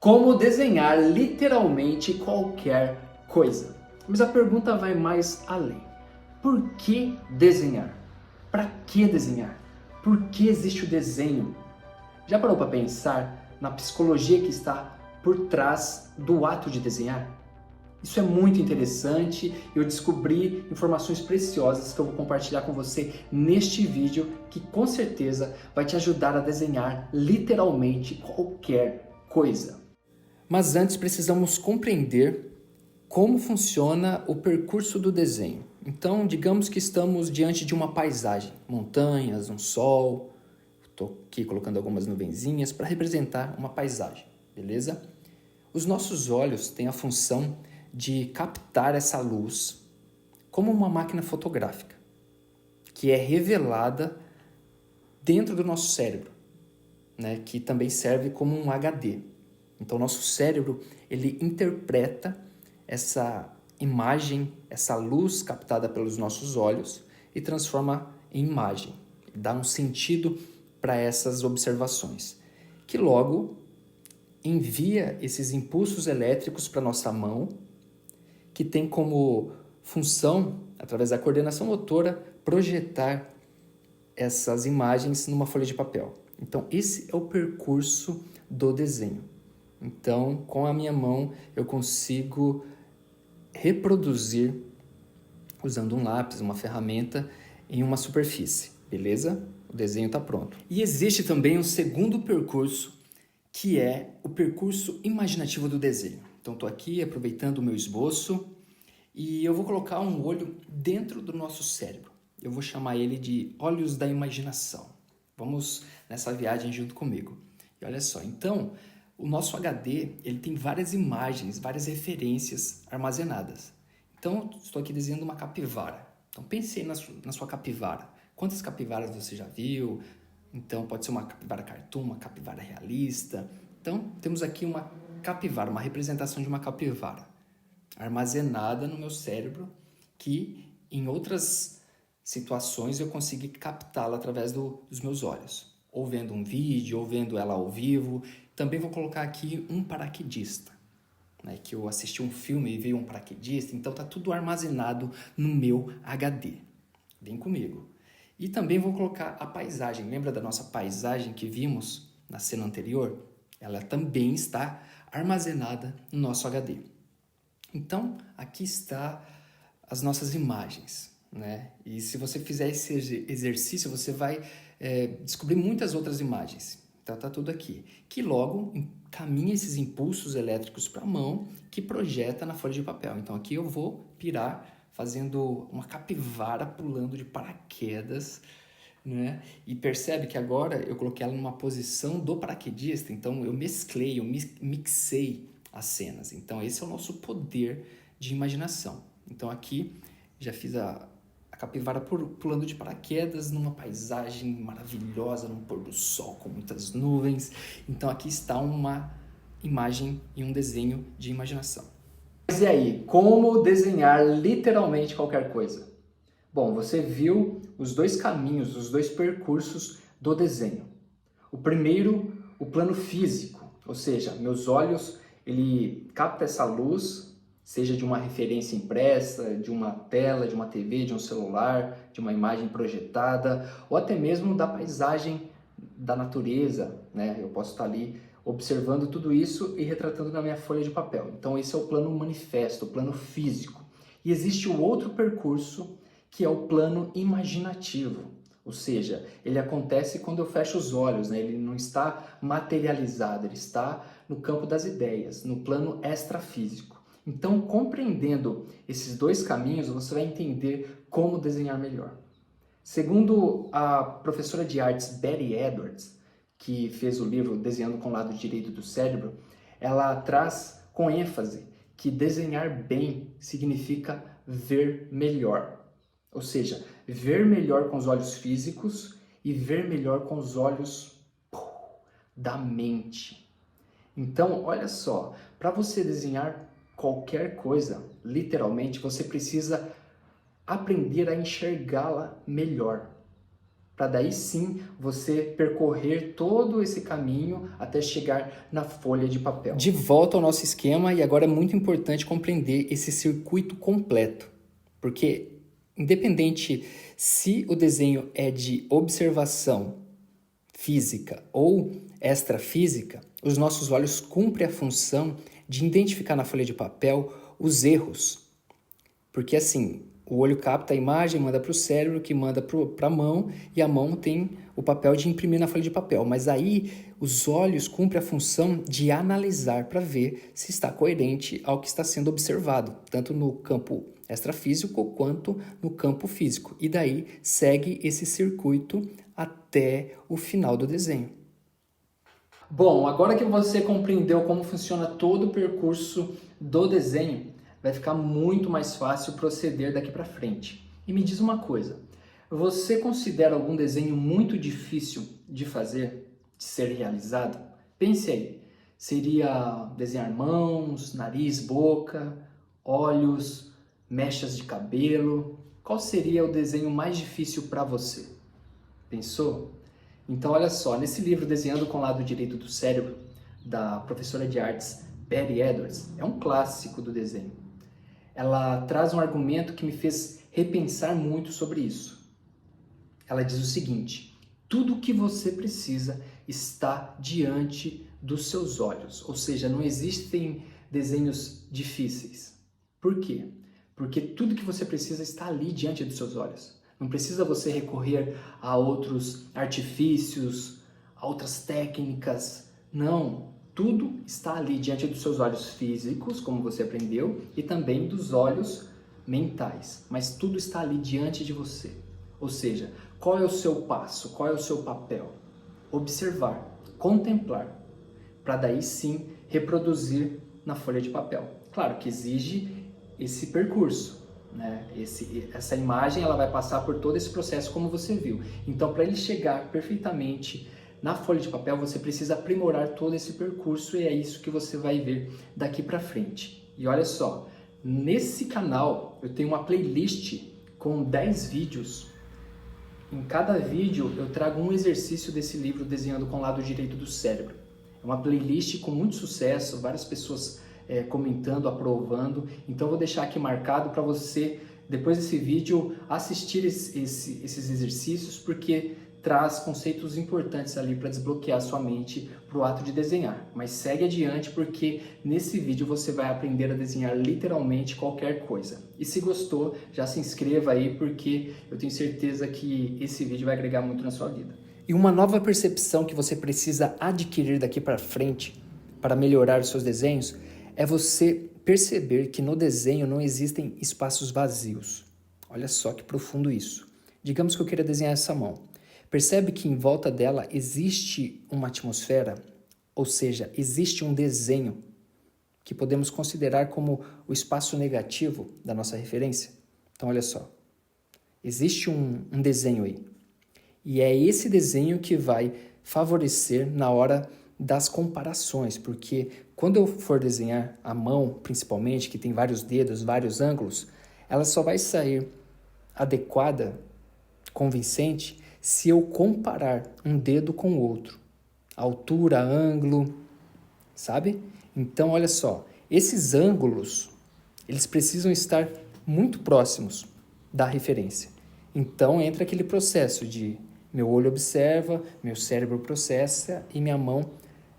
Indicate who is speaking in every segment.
Speaker 1: Como desenhar literalmente qualquer coisa. Mas a pergunta vai mais além. Por que desenhar? Para que desenhar? Por que existe o desenho? Já parou para pensar na psicologia que está por trás do ato de desenhar? Isso é muito interessante e eu descobri informações preciosas que eu vou compartilhar com você neste vídeo que com certeza vai te ajudar a desenhar literalmente qualquer coisa. Mas antes precisamos compreender como funciona o percurso do desenho. Então, digamos que estamos diante de uma paisagem, montanhas, um sol. Estou aqui colocando algumas nuvenzinhas para representar uma paisagem, beleza? Os nossos olhos têm a função de captar essa luz como uma máquina fotográfica, que é revelada dentro do nosso cérebro, né? Que também serve como um HD. Então, nosso cérebro, ele interpreta essa imagem, essa luz captada pelos nossos olhos e transforma em imagem, dá um sentido para essas observações, que logo envia esses impulsos elétricos para nossa mão, que tem como função, através da coordenação motora, projetar essas imagens numa folha de papel. Então, esse é o percurso do desenho. Então, com a minha mão, eu consigo reproduzir, usando um lápis, uma ferramenta, em uma superfície, beleza? O desenho está pronto. E existe também um segundo percurso, que é o percurso imaginativo do desenho. Então, estou aqui aproveitando o meu esboço e eu vou colocar um olho dentro do nosso cérebro. Eu vou chamar ele de olhos da imaginação. Vamos nessa viagem junto comigo. E olha só, então, o nosso HD, ele tem várias imagens, várias referências armazenadas. Então, estou aqui desenhando uma capivara. Então, pense aí na sua capivara. Quantas capivaras você já viu? Então, pode ser uma capivara cartoon, uma capivara realista. Então, temos aqui uma capivara, uma representação de uma capivara armazenada no meu cérebro, que em outras situações eu consigo captá-la através dos meus olhos. Ou vendo um vídeo, ou vendo ela ao vivo. Também vou colocar aqui um paraquedista, né, que eu assisti um filme e veio um paraquedista, então está tudo armazenado no meu HD. Vem comigo. E também vou colocar a paisagem. Lembra da nossa paisagem que vimos na cena anterior? Ela também está armazenada no nosso HD. Então, aqui está as nossas imagens, né? E se você fizer esse exercício, você vai descobrir muitas outras imagens. Então, está tudo aqui. Que logo encaminha esses impulsos elétricos para a mão, que projeta na folha de papel. Então, aqui eu vou pirar fazendo uma capivara pulando de paraquedas, né? E percebe que agora eu coloquei ela numa posição do paraquedista, então eu mesclei, eu mixei as cenas. Então esse é o nosso poder de imaginação. Então aqui já fiz a capivara pulando de paraquedas numa paisagem maravilhosa, num pôr do sol com muitas nuvens. Então aqui está uma imagem e um desenho de imaginação. Mas e aí, como desenhar literalmente qualquer coisa? Bom, você viu os dois caminhos, os dois percursos do desenho. O primeiro, o plano físico, ou seja, meus olhos, ele capta essa luz, seja de uma referência impressa, de uma tela, de uma TV, de um celular, de uma imagem projetada, ou até mesmo da paisagem da natureza, né? Eu posso estar ali observando tudo isso e retratando na minha folha de papel. Então esse é o plano manifesto, o plano físico. E existe o outro percurso, que é o plano imaginativo, ou seja, ele acontece quando eu fecho os olhos, né? Ele não está materializado, ele está no campo das ideias, no plano extrafísico. Então, compreendendo esses dois caminhos, você vai entender como desenhar melhor. Segundo a professora de artes Betty Edwards, que fez o livro Desenhando com o Lado Direito do Cérebro, ela traz com ênfase que desenhar bem significa ver melhor. Ou seja, ver melhor com os olhos físicos e ver melhor com os olhos da mente. Então, olha só, para você desenhar qualquer coisa, literalmente, você precisa aprender a enxergá-la melhor. para daí sim você percorrer todo esse caminho até chegar na folha de papel. De volta ao nosso esquema, e agora é muito importante compreender esse circuito completo, porque independente se o desenho é de observação física ou extrafísica, os nossos olhos cumprem a função de identificar na folha de papel os erros. Porque assim, o olho capta a imagem, manda para o cérebro, que manda para a mão, e a mão tem o papel de imprimir na folha de papel. Mas aí os olhos cumprem a função de analisar para ver se está coerente ao que está sendo observado, tanto no campo extrafísico quanto no campo físico. E daí segue esse circuito até o final do desenho. Bom, agora que você compreendeu como funciona todo o percurso do desenho, vai ficar muito mais fácil proceder daqui para frente. E me diz uma coisa, você considera algum desenho muito difícil de fazer, de ser realizado? Pense aí, seria desenhar mãos, nariz, boca, olhos, mechas de cabelo? Qual seria o desenho mais difícil para você? Pensou? Então olha só, nesse livro Desenhando com o Lado Direito do Cérebro, da professora de artes Patty Edwards, é um clássico do desenho. Ela traz um argumento que me fez repensar muito sobre isso. Ela diz o seguinte: tudo o que você precisa está diante dos seus olhos, ou seja, não existem desenhos difíceis. Por quê? Porque tudo que você precisa está ali diante dos seus olhos. Não precisa você recorrer a outros artifícios, a outras técnicas. Não. Tudo está ali diante dos seus olhos físicos, como você aprendeu, e também dos olhos mentais. Mas tudo está ali diante de você. Ou seja, qual é o seu passo? Qual é o seu papel? Observar, contemplar, para daí sim reproduzir na folha de papel. Claro que exige esse percurso, né? Essa imagem ela vai passar por todo esse processo como você viu. Então, para ele chegar perfeitamente na folha de papel, você precisa aprimorar todo esse percurso e é isso que você vai ver daqui para frente. E olha só, nesse canal eu tenho uma playlist com 10 vídeos. Em cada vídeo eu trago um exercício desse livro Desenhando com o Lado Direito do Cérebro. É uma playlist com muito sucesso, várias pessoas comentando, aprovando. Então eu vou deixar aqui marcado para você, depois desse vídeo, assistir esses exercícios, porque traz conceitos importantes ali para desbloquear sua mente para o ato de desenhar. Mas segue adiante, porque nesse vídeo você vai aprender a desenhar literalmente qualquer coisa. E se gostou, já se inscreva aí, porque eu tenho certeza que esse vídeo vai agregar muito na sua vida. E uma nova percepção que você precisa adquirir daqui para frente para melhorar os seus desenhos é você perceber que no desenho não existem espaços vazios. Olha só que profundo isso. Digamos que eu queira desenhar essa mão. Percebe que em volta dela existe uma atmosfera, ou seja, existe um desenho que podemos considerar como o espaço negativo da nossa referência? Então, olha só, existe um desenho aí. E é esse desenho que vai favorecer na hora das comparações, porque quando eu for desenhar a mão, principalmente, que tem vários dedos, vários ângulos, ela só vai sair adequada, convincente, se eu comparar um dedo com o outro. Altura, ângulo, sabe? Então, olha só, esses ângulos, eles precisam estar muito próximos da referência. Então, entra aquele processo de meu olho observa, meu cérebro processa e minha mão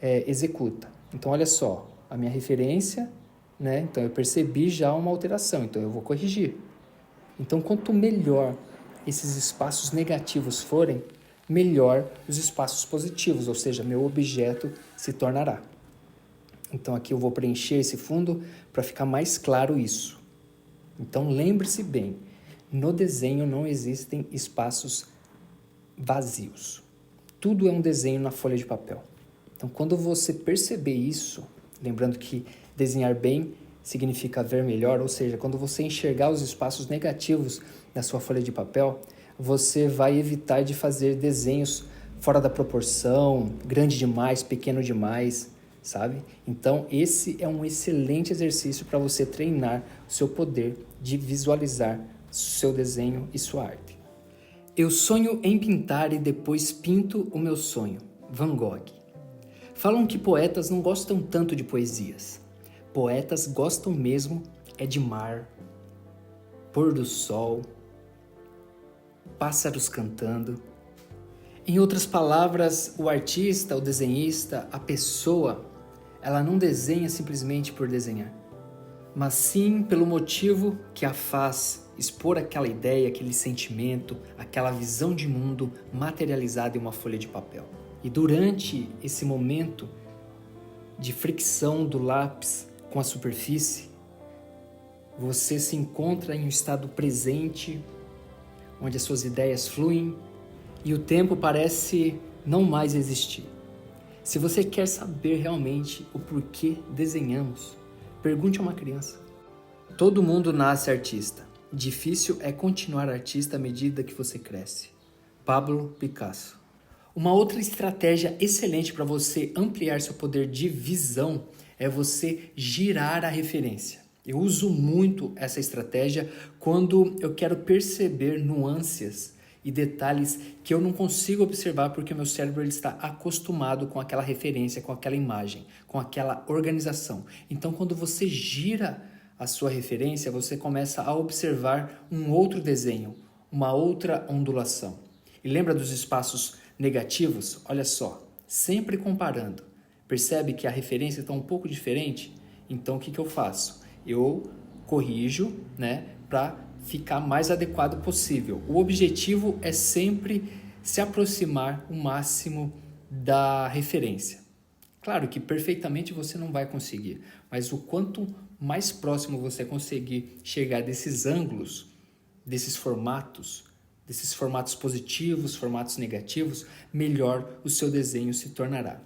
Speaker 1: executa. Então, olha só, a minha referência, né? Então, eu percebi já uma alteração, então eu vou corrigir. Então, quanto melhor esses espaços negativos forem, melhor os espaços positivos, ou seja, meu objeto se tornará. Então aqui eu vou preencher esse fundo para ficar mais claro isso. Então lembre-se bem, no desenho não existem espaços vazios. Tudo é um desenho na folha de papel. Então quando você perceber isso, lembrando que desenhar bem significa ver melhor, ou seja, quando você enxergar os espaços negativos da sua folha de papel, você vai evitar de fazer desenhos fora da proporção, grande demais, pequeno demais, sabe? Então, esse é um excelente exercício para você treinar o seu poder de visualizar seu desenho e sua arte. Eu sonho em pintar e depois pinto o meu sonho. Van Gogh. Falam que poetas não gostam tanto de poesias. Poetas gostam mesmo é de mar, pôr do sol, pássaros cantando. Em outras palavras, o artista, o desenhista, a pessoa, ela não desenha simplesmente por desenhar, mas sim pelo motivo que a faz expor aquela ideia, aquele sentimento, aquela visão de mundo materializada em uma folha de papel. E durante esse momento de fricção do lápis com a superfície, você se encontra em um estado presente, onde as suas ideias fluem e o tempo parece não mais existir. Se você quer saber realmente o porquê desenhamos, pergunte a uma criança. Todo mundo nasce artista. Difícil é continuar artista à medida que você cresce. Pablo Picasso. Uma outra estratégia excelente para você ampliar seu poder de visão é você girar a referência. Eu uso muito essa estratégia quando eu quero perceber nuances e detalhes que eu não consigo observar porque o meu cérebro ele está acostumado com aquela referência, com aquela imagem, com aquela organização. Então, quando você gira a sua referência, você começa a observar um outro desenho, uma outra ondulação. E lembra dos espaços negativos? Olha só, sempre comparando. Percebe que a referência está um pouco diferente? Então, o que eu faço? Eu corrijo, para ficar mais adequado possível. O objetivo é sempre se aproximar o máximo da referência. Claro que perfeitamente você não vai conseguir, mas o quanto mais próximo você conseguir chegar desses ângulos, desses formatos positivos, formatos negativos, melhor o seu desenho se tornará.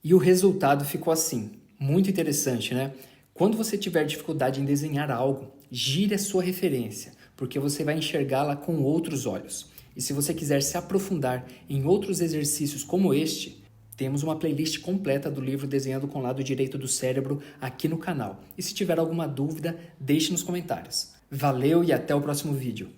Speaker 1: E o resultado ficou assim, muito interessante, né? Quando você tiver dificuldade em desenhar algo, gire a sua referência, porque você vai enxergá-la com outros olhos. E se você quiser se aprofundar em outros exercícios como este, temos uma playlist completa do livro Desenhando com o Lado Direito do Cérebro aqui no canal. E se tiver alguma dúvida, deixe nos comentários. Valeu e até o próximo vídeo.